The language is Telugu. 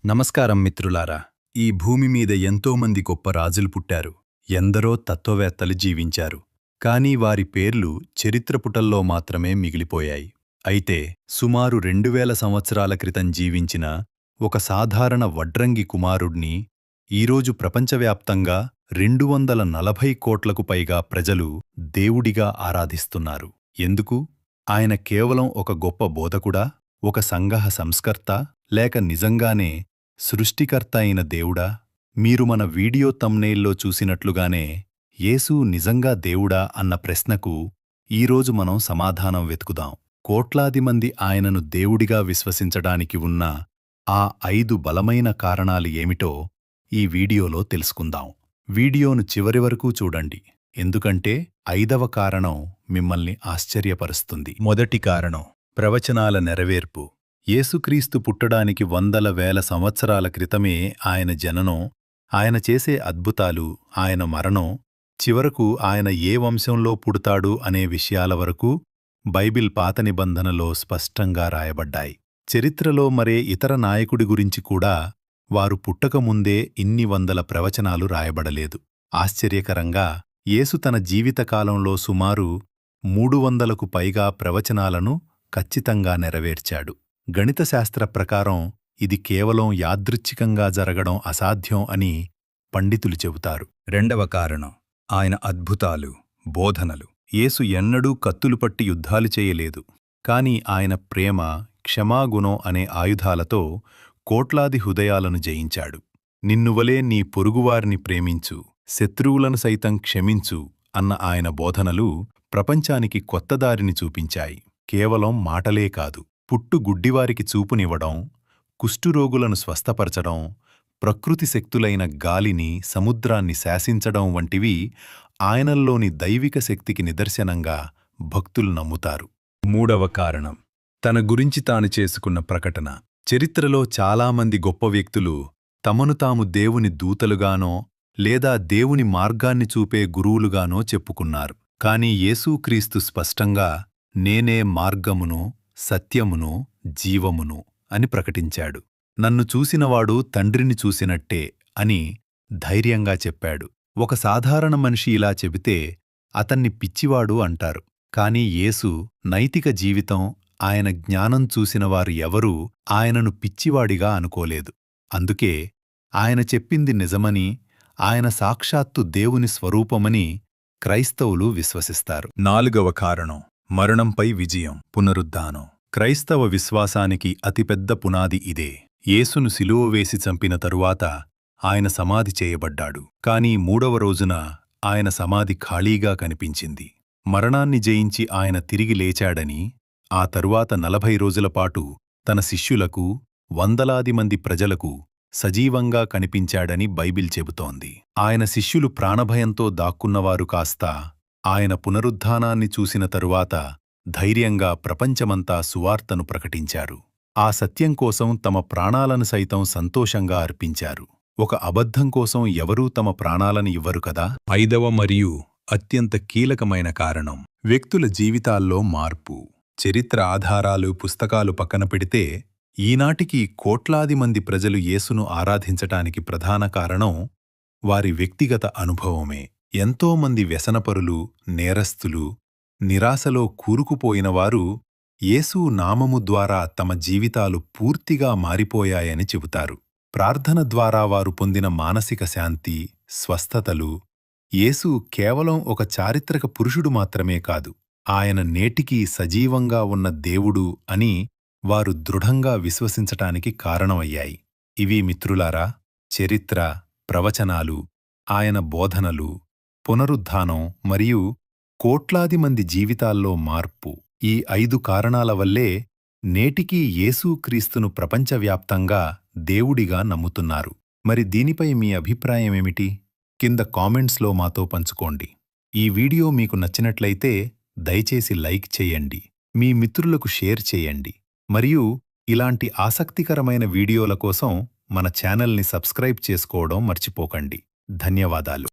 నమస్కారం మిత్రులారా. ఈ భూమి మీద ఎంతోమంది గొప్ప రాజులు పుట్టారు. ఎందరో తత్వవేత్తలు జీవించారు. కానీ వారి పేర్లు చరిత్ర పుటల్లో మాత్రమే మిగిలిపోయాయి. అయితే సుమారు 2000 సంవత్సరాల క్రితం జీవించిన ఒక సాధారణ వడ్రంగి కుమారుడ్ని ఈరోజు ప్రపంచవ్యాప్తంగా 240 కోట్లకు పైగా ప్రజలు దేవుడిగా ఆరాధిస్తున్నారు. ఎందుకు? ఆయన కేవలం ఒక గొప్ప బోధకుడా? ఒక సంఘ సంస్కర్త? లేక నిజంగానే సృష్టికర్త అయిన దేవుడా? మీరు మన వీడియో తమ్నెయిల్లో చూసినట్లుగానే యేసు నిజంగా దేవుడా అన్న ప్రశ్నకు ఈరోజు మనం సమాధానం వెతుకుదాం. కోట్లాది మంది ఆయనను దేవుడిగా విశ్వసించడానికి ఉన్న ఆ 5 బలమైన కారణాలు ఏమిటో ఈ వీడియోలో తెలుసుకుందాం. వీడియోను చివరి వరకు చూడండి, ఎందుకంటే 5వ కారణం మిమ్మల్ని ఆశ్చర్యపరుస్తుంది. మొదటి కారణం ప్రవచనాల నెరవేర్పు. యేసుక్రీస్తు పుట్టడానికి వందల వేల సంవత్సరాల క్రితమే ఆయన జననం, ఆయన చేసే అద్భుతాలు, ఆయన మరణం, చివరకు ఆయన ఏ వంశంలో పుడతాడు అనే విషయాల వరకు బైబిల్ పాత నిబంధనలో స్పష్టంగా రాయబడ్డాయి. చరిత్రలో మరే ఇతర నాయకుడి గురించి కూడా వారు పుట్టకముందే ఇన్ని వందల ప్రవచనాలు రాయబడలేదు. ఆశ్చర్యకరంగా యేసు తన జీవితకాలంలో సుమారు 300కు పైగా ప్రవచనాలను ఖచ్చితంగా నెరవేర్చాడు. గణితశాస్త్ర ప్రకారం ఇది కేవలం యాదృచ్ఛికంగా జరగడం అసాధ్యం అని పండితులు చెబుతారు. రెండవ కారణం ఆయన అద్భుతాలు, బోధనలు. యేసు ఎన్నడూ కత్తులు పట్టి యుద్ధాలు చేయలేదు. కాని ఆయన ప్రేమ, క్షమాగుణం అనే ఆయుధాలతో కోట్లాది హృదయాలను జయించాడు. నిన్నువలే నీ పొరుగువారిని ప్రేమించు, శత్రువులను సైతం క్షమించు అన్న ఆయన బోధనలు ప్రపంచానికి కొత్తదారిని చూపించాయి. కేవలం మాటలే కాదు, పుట్టు గుడ్డివారికి చూపునివ్వడం, కుష్ఠురోగులను స్వస్థపరచడం, ప్రకృతి శక్తులైన గాలిని, సముద్రాన్ని శాసించడం వంటివి ఆయనల్లోని దైవిక శక్తికి నిదర్శనంగా భక్తులు నమ్ముతారు. మూడవ కారణం తన గురించి తాను చేసుకున్న ప్రకటన. చరిత్రలో చాలామంది గొప్ప వ్యక్తులు తమను తాము దేవుని దూతలుగానో లేదా దేవుని మార్గాన్ని చూపే గురువులుగానో చెప్పుకున్నారు. కాని యేసుక్రీస్తు స్పష్టంగా నేనే మార్గమును, సత్యమును, జీవమును అని ప్రకటించాడు. నన్ను చూసినవాడు తండ్రిని చూసినట్టే అని ధైర్యంగా చెప్పాడు. ఒక సాధారణ మనిషి ఇలా చెబితే అతన్ని పిచ్చివాడు అంటారు. కాని యేసు నైతిక జీవితం, ఆయన జ్ఞానం చూసినవారు ఎవరూ ఆయనను పిచ్చివాడిగా అనుకోలేదు. అందుకే ఆయన చెప్పింది నిజమని, ఆయన సాక్షాత్తు దేవుని స్వరూపమని క్రైస్తవులు విశ్వసిస్తారు. నాలుగవ కారణం మరణంపై విజయం, పునరుద్ధానం. క్రైస్తవ విశ్వాసానికి అతిపెద్ద పునాది ఇదే. యేసును సిలువ వేసి చంపిన తరువాత ఆయన సమాధి చేయబడ్డాడు. కాని 3వ రోజున ఆయన సమాధి ఖాళీగా కనిపించింది. మరణాన్ని జయించి ఆయన తిరిగి లేచాడని, ఆ తరువాత 40 రోజులపాటు తన శిష్యులకు, వందలాది మంది ప్రజలకు సజీవంగా కనిపించాడని బైబిల్ చెబుతోంది. ఆయన శిష్యులు ప్రాణభయంతో దాక్కున్నవారు కాస్త ఆయన పునరుద్ధానాన్ని చూసిన తరువాత ధైర్యంగా ప్రపంచమంతా సువార్తను ప్రకటించారు. ఆ సత్యం కోసం తమ ప్రాణాలను సైతం సంతోషంగా అర్పించారు. ఒక అబద్ధం కోసం ఎవరూ తమ ప్రాణాలను ఇవ్వరు కదా. 5వ మరియు అత్యంత కీలకమైన కారణం వ్యక్తుల జీవితాల్లో మార్పు. చరిత్ర ఆధారాలు, పుస్తకాలు పక్కన పెడితే ఈనాటికి కోట్లాది మంది ప్రజలు యేసును ఆరాధించటానికి ప్రధాన కారణం వారి వ్యక్తిగత అనుభవమే. ఎంతోమంది వ్యసనపరులు, నేరస్తులు, నిరాశలో కూరుకుపోయినవారు యేసు నామము ద్వారా తమ జీవితాలు పూర్తిగా మారిపోయాయని చెబుతారు. ప్రార్థన ద్వారా వారు పొందిన మానసిక శాంతి, స్వస్థతలు. యేసు కేవలం ఒక చారిత్రక పురుషుడు మాత్రమే కాదు, ఆయన నేటికీ సజీవంగా ఉన్న దేవుడు అని వారు దృఢంగా విశ్వసించటానికి కారణమయ్యాయి. ఇవి మిత్రులారా, చరిత్ర, ప్రవచనాలు, ఆయన బోధనలు, పునరుద్ధానం మరియు కోట్లాది మంది జీవితాల్లో మార్పు. ఈ 5 కారణాల వల్లే నేటికీ యేసుక్రీస్తును ప్రపంచవ్యాప్తంగా దేవుడిగా నమ్ముతున్నారు. మరి దీనిపై మీ అభిప్రాయమేమిటి? కింద కామెంట్స్లో మాతో పంచుకోండి. ఈ వీడియో మీకు నచ్చినట్లయితే దయచేసి లైక్ చేయండి, మీ మిత్రులకు షేర్ చేయండి, మరియు ఇలాంటి ఆసక్తికరమైన వీడియోల కోసం మన ఛానల్ని సబ్స్క్రైబ్ చేసుకోవడం మర్చిపోకండి. ధన్యవాదాలు.